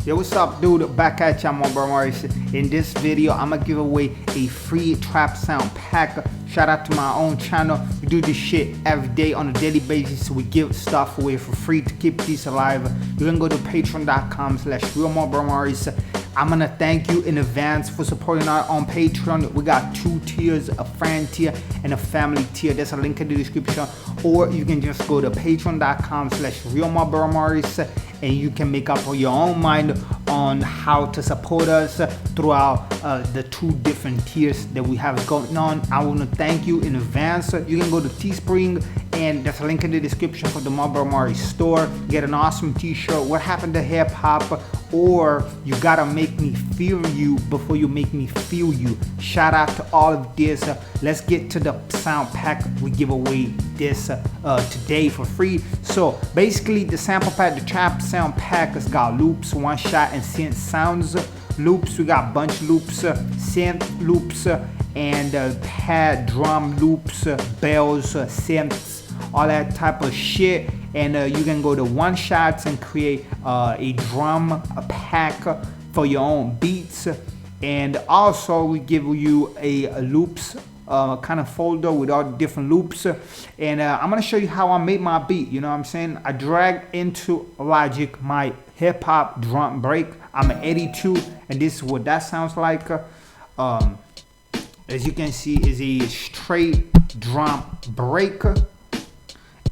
Yo, what's up, dude? Back at y'all, Morris. In this video, I'm gonna give away a free trap sound pack. Shout out to my own channel. We do this shit every day on a daily basis. So we give stuff away for free to keep these alive. You can go to patreon.com/realmarlboromorris. I'm gonna thank you in advance for supporting us on Patreon. We got 2 tiers, a friend tier and a family tier. There's a link in the description. Or you can just go to patreon.com/realmarlboromorris and you can make up your own mind on how to support us throughout the 2 different tiers that we have going on. I want to thank you in advance. You can go to Teespring and there's a link in the description for the Marlboro Morris store. Get an awesome t-shirt. What happened to hip hop? Or you gotta make me feel you before you make me feel you. Shout out to all of this. Let's get to the sound pack. We give away this today for free. So basically the sample pack, the trap sound pack has got loops, one shot and synth sounds loops. We got bunch loops, synth loops, and pad drum loops, bells, synths, all that type of shit. And you can go to one shots and create a drum pack for your own beats. And also we give you a loops kind of folder with all the different loops. And I'm gonna show you how I made my beat. You know what I'm saying? I drag into Logic my hip hop drum break. I'm an 82 and this is what that sounds like. As you can see, is a straight drum break,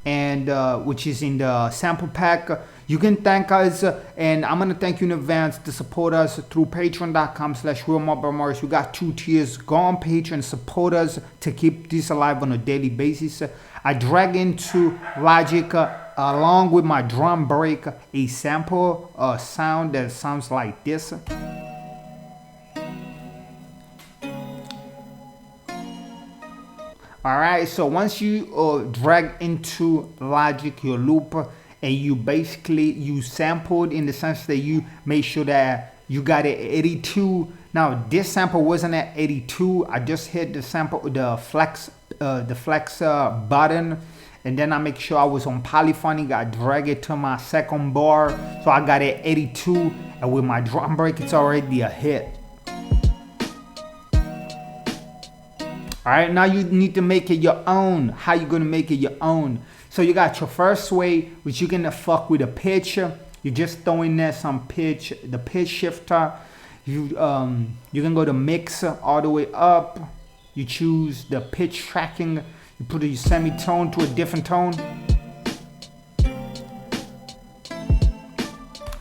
and which is in the sample pack. You can thank us, and I'm gonna thank you in advance to support us through patreon.com/realmarlboromorris. We got 2 tiers. Go on Patreon, support us to keep this alive on a daily basis. I drag into Logic along with my drum break a sample sound that sounds like this. Alright, so once you drag into Logic your loop and you sampled in the sense that you made sure that you got it 82. Now this sample wasn't at 82. I just hit the sample, the flex button, and then I make sure I was on polyphonic. I drag it to my second bar, so I got it 82, and with my drum break it's already a hit. All right, now you need to make it your own. How you gonna make it your own? So you got your first way, which you can fuck with a pitch. You just throw in there some pitch, the pitch shifter. You can go to mix all the way up. You choose the pitch tracking. You put your semitone to a different tone.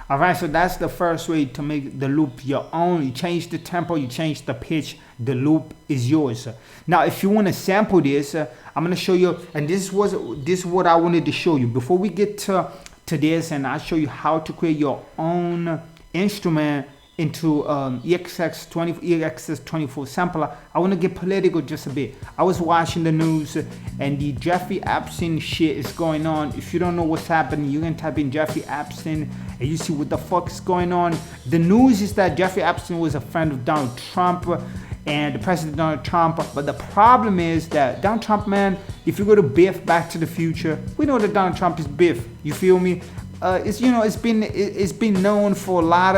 All right, so that's the first way to make the loop your own. You change the tempo, you change the pitch, the loop is yours. Now, if you want to sample this, I'm gonna show you, and this is what I wanted to show you before we get to this, and I'll show you how to create your own instrument into EXS24 sampler. I want to get political just a bit. I was watching the news and the Jeffrey Epstein shit is going on. If you don't know what's happening, you can type in Jeffrey Epstein and you see what the fuck is going on. The news is that Jeffrey Epstein was a friend of Donald Trump and the President Donald Trump. But the problem is that Donald Trump, man, if you go to Biff, Back to the Future, we know that Donald Trump is Biff. You feel me? It's been known for a lot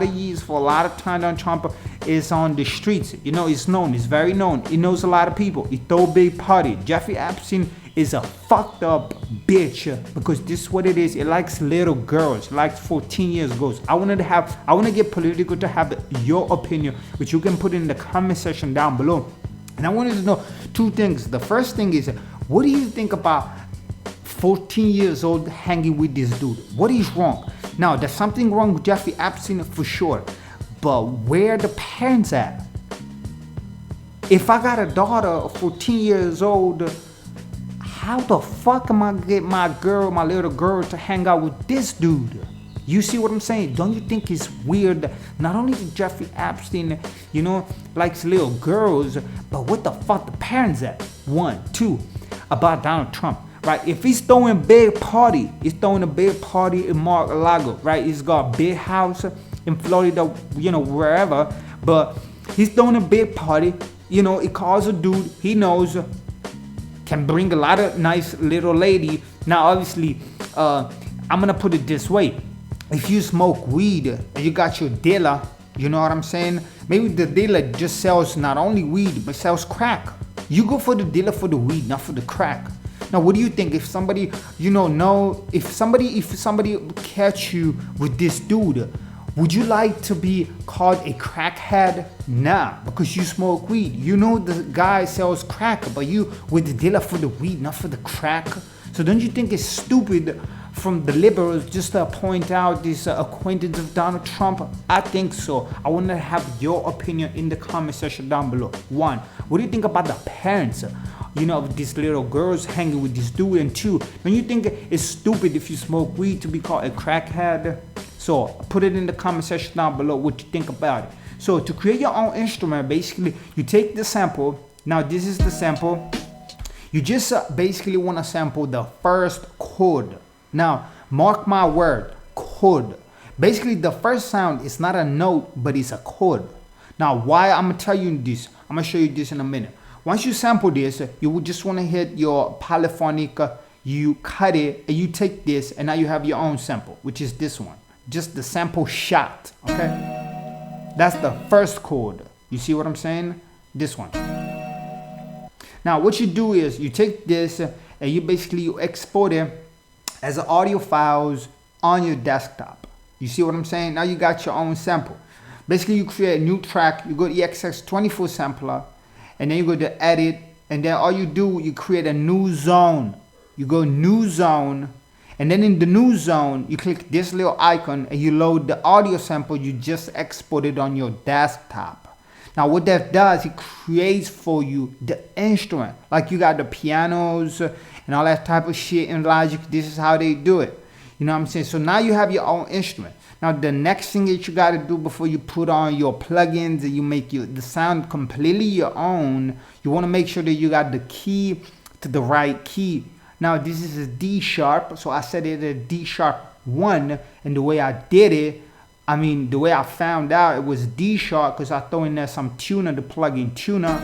of years, for a lot of time. Donald Trump is on the streets. You know, it's known. It's very known. He knows a lot of people. He throw a big party. Jeffrey Epstein is a fucked up bitch because this is what it is. It likes little girls. It likes 14 years girls. I want to get political to have your opinion, which you can put in the comment section down below. And I wanted to know 2 things. The first thing is, what do you think about 14 years old hanging with this dude? What is wrong? Now, there's something wrong with Jeffrey Epstein for sure, but where the parents at? If I got a daughter 14 years old, how the fuck am I gonna get my little girl to hang out with this dude? You see what I'm saying? Don't you think it's weird that not only did Jeffrey Epstein, you know, likes little girls, but what the fuck the parents at? 1, 2, about Donald Trump. Right, if he's throwing a big party, he's throwing a big party in Mar-a-Lago, right? He's got a big house in Florida, you know, wherever, but he's throwing a big party, you know, he calls a dude he knows can bring a lot of nice little lady. Now, obviously, I'm gonna put it this way. if you smoke weed and you got your dealer, you know what I'm saying? Maybe the dealer just sells not only weed, but sells crack. You go for the dealer for the weed, not for the crack. Now, what do you think if somebody, if somebody catch you with this dude, would you like to be called a crackhead? Nah, because you smoke weed. You know the guy sells crack, but you with the dealer for the weed, not for the crack. So don't you think it's stupid from the liberals just to point out this acquaintance of Donald Trump? I think so. I want to have your opinion in the comment section down below. 1, what do you think about the parents, of these little girls hanging with this dude? And 2, don't you think it's stupid if you smoke weed to be called a crackhead? So put it in the comment section down below what you think about it. So to create your own instrument, basically you take the sample. Now this is the sample. You just basically want to sample the first chord. Now mark my word, chord. Basically the first sound is not a note, but it's a chord. Now why I'm gonna tell you this, I'm gonna show you this in a minute. Once you sample this, you would just want to hit your polyphonic, you cut it and you take this, and now you have your own sample, which is this one. Just the sample shot, okay? That's the first chord. You see what I'm saying? This one. Now what you do is you take this and you export it as audio files on your desktop. You see what I'm saying? Now you got your own sample. Basically you create a new track, you go to EXX24 sampler, and then you go to edit, and then all you do, you create a new zone. You go new zone, and then in the new zone, you click this little icon and you load the audio sample you just exported on your desktop. Now what that does, it creates for you the instrument. Like you got the pianos and all that type of shit in Logic. This is how they do it. You know what I'm saying? So now you have your own instrument. Now the next thing that you got to do before you put on your plugins and you make the sound completely your own, you want to make sure that you got the key to the right key. Now this is a D sharp, so I set it at D sharp 1, and the way I did it, the way I found out it was D sharp because I throw in there some tuner, the plugin tuner,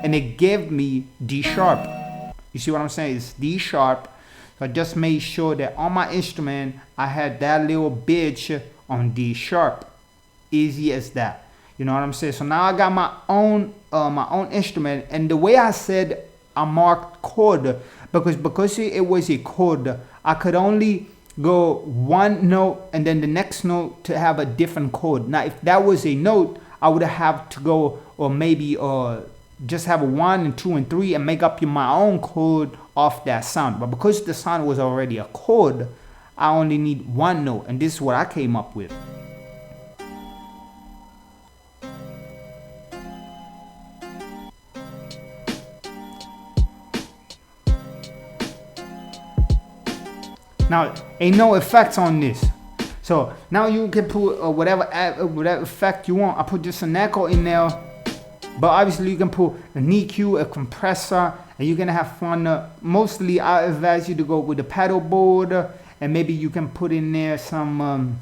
and it gave me D sharp. You see what I'm saying? It's D sharp. So I just made sure that on my instrument I had that little bitch on D sharp. Easy as that. You know what I'm saying? So now I got my own instrument, and the way I said I marked chord, because it was a chord, I could only go one note and then the next note to have a different chord. Now if that was a note, I would have to go, or maybe just have a 1 and 2 and 3 and make up my own chord off that sound. But because the sound was already a chord, I only need one note, and this is what I came up with. Now, ain't no effects on this. So now you can put whatever effect you want. I put just an echo in there, but obviously you can put an EQ, a compressor, and you're gonna have fun. Mostly, I advise you to go with the pedal board, and maybe you can put in there some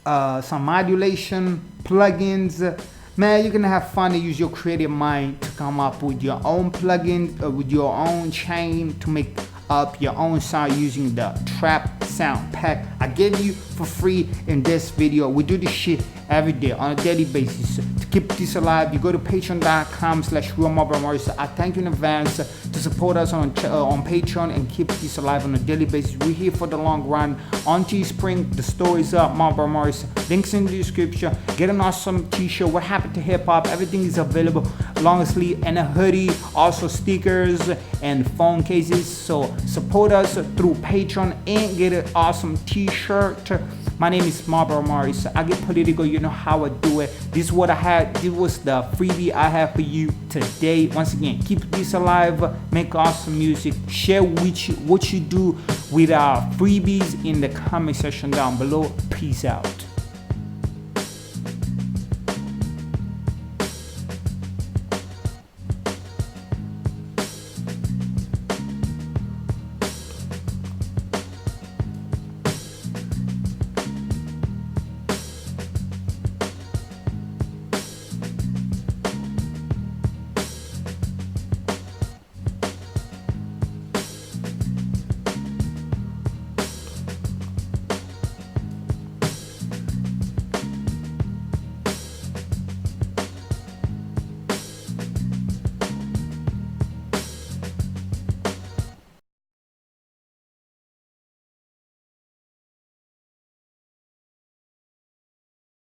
modulation plugins. Man, you're gonna have fun to use your creative mind to come up with your own plugin, with your own chain to make up your own sound using the trap sound pack I gave you for free in this video. We do this shit every day on a daily basis. To keep this alive, you go to patreon.com/realmarlboromorris. I thank you in advance to support us on Patreon and keep this alive on a daily basis. We're here for the long run. On Teespring, the store is up, Marlboro Morris. Links in the description. Get an awesome t-shirt. What happened to hip hop? Everything is available. Long sleeve and a hoodie, also stickers and phone cases. So support us through Patreon and get an awesome t-shirt. My name is Marlboro Morris. I get political, you know how I do it. This is what I had. This was the freebie I have for you today. Once again, keep this alive, make awesome music, share what you do with our freebies in the comment section down below. Peace out.